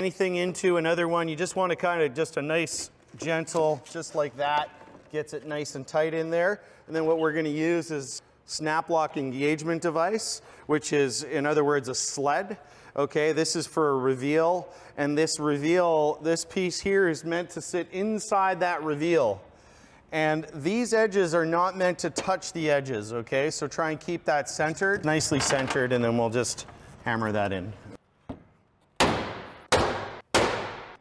anything into another one, you just want to kind of just a nice, gentle, just like that, gets it nice and tight in there. And then what we're going to use is snap lock engagement device, which is, in other words, a sled. Okay, this is for a reveal, and this piece here is meant to sit inside that reveal. And these edges are not meant to touch the edges, okay? So try and keep that centered, nicely centered, and then we'll just hammer that in.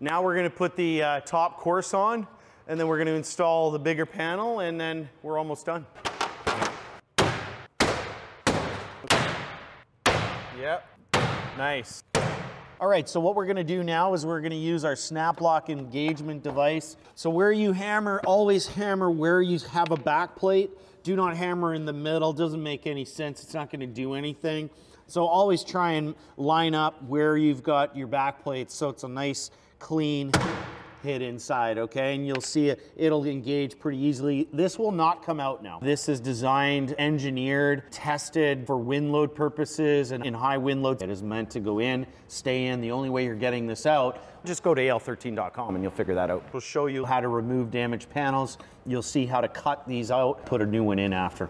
Now we're gonna put the top course on, and then we're gonna install the bigger panel, and then we're almost done. Yep, nice. All right, so what we're gonna do now is we're gonna use our snap lock engagement device. So where you hammer, always hammer where you have a back plate. Do not hammer in the middle, doesn't make any sense. It's not gonna do anything. So always try and line up where you've got your back plates so it's a nice, clean hit inside, okay? And you'll see it'll engage pretty easily. This will not come out now. This is designed, engineered, tested for wind load purposes, and in high wind loads, it is meant to go in, stay in. The only way you're getting this out, just go to al13.com and you'll figure that out. We'll show you how to remove damaged panels. You'll see how to cut these out, put a new one in after.